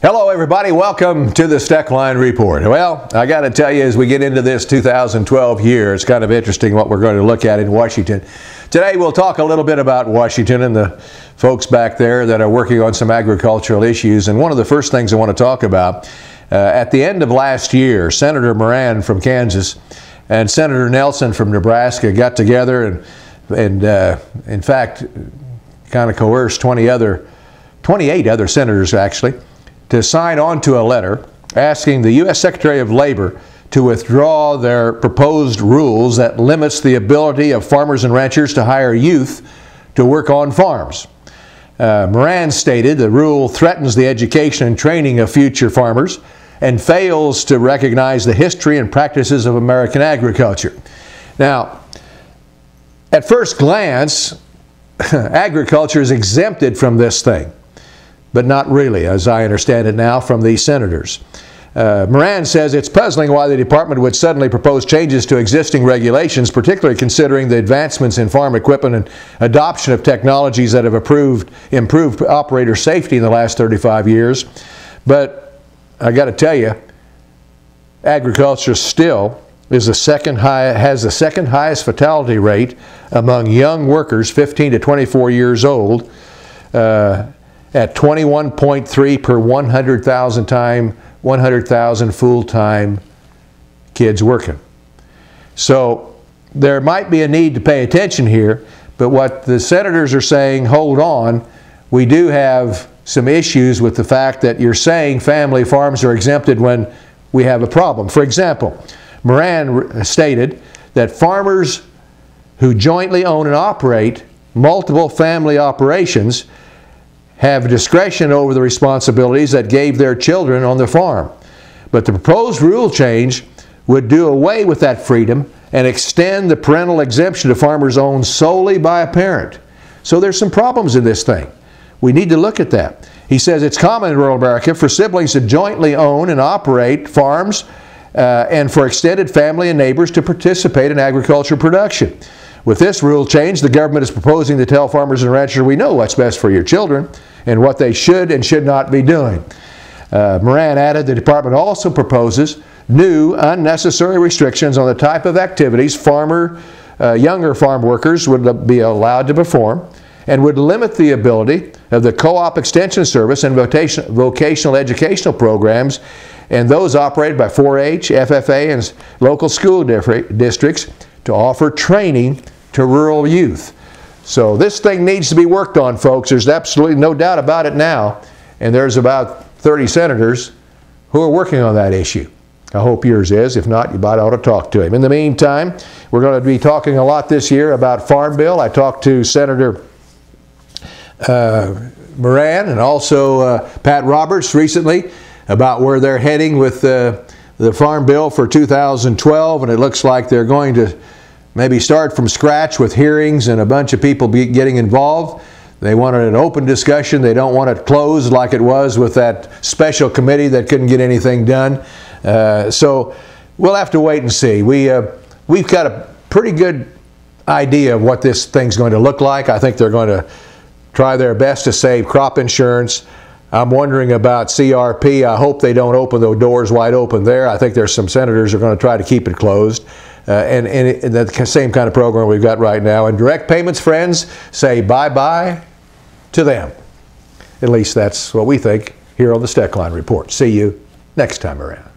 Hello everybody, welcome to the Steckline Report. Well, I got to tell you, as we get into this 2012 year, it's kind of interesting what we're going to look at in Washington. Today we'll talk a little bit about Washington and the folks back there that are working on some agricultural issues. And one of the first things I want to talk about, at the end of last year, Senator Moran from Kansas and Senator Nelson from Nebraska got together and in fact, kind of coerced 28 other senators actually, to sign on to a letter asking the U.S. Secretary of Labor to withdraw their proposed rules that limits the ability of farmers and ranchers to hire youth to work on farms. Moran stated the rule threatens the education and training of future farmers and fails to recognize the history and practices of American agriculture. Now, at first glance, agriculture is exempted from this thing, but not really, as I understand it now from these senators. Moran says it's puzzling why the department would suddenly propose changes to existing regulations, particularly considering the advancements in farm equipment and adoption of technologies that have improved operator safety in the last 35 years. But I got to tell you, agriculture still is has the second highest fatality rate among young workers 15 to 24 years old, at 21.3 per 100,000 full-time kids working. So there might be a need to pay attention here, but what the senators are saying, hold on, we do have some issues with the fact that you're saying family farms are exempted when we have a problem. For example, Moran stated that farmers who jointly own and operate multiple family operations have discretion over the responsibilities that gave their children on the farm. But the proposed rule change would do away with that freedom and extend the parental exemption to farmers owned solely by a parent. So there's some problems in this thing. We need to look at that. He says it's common in rural America for siblings to jointly own and operate farms and for extended family and neighbors to participate in agricultural production. With this rule change, the government is proposing to tell farmers and ranchers, we know what's best for your children and what they should and should not be doing. Moran added the department also proposes new unnecessary restrictions on the type of activities younger farm workers would be allowed to perform, and would limit the ability of the co-op extension service and vocational educational programs and those operated by 4-H, FFA, and local school districts to offer training to rural youth. So this thing needs to be worked on, folks. There's absolutely no doubt about it now. And there's about 30 senators who are working on that issue. I hope yours is. If not, you might ought to talk to him. In the meantime, we're going to be talking a lot this year about Farm Bill. I talked to Senator Moran and also Pat Roberts recently about where they're heading with the Farm Bill for 2012, and it looks like they're going to maybe start from scratch with hearings and a bunch of people getting involved. They wanted an open discussion. They don't want it closed like it was with that special committee that couldn't get anything done. So we'll have to wait and see. We've got a pretty good idea of what this thing's going to look like. I think they're going to try their best to save crop insurance. I'm wondering about CRP. I hope they don't open the doors wide open there. I think there's some senators who are going to try to keep it closed. And the same kind of program we've got right now. And direct payments, friends, say bye-bye to them. At least that's what we think here on the Steckline Report. See you next time around.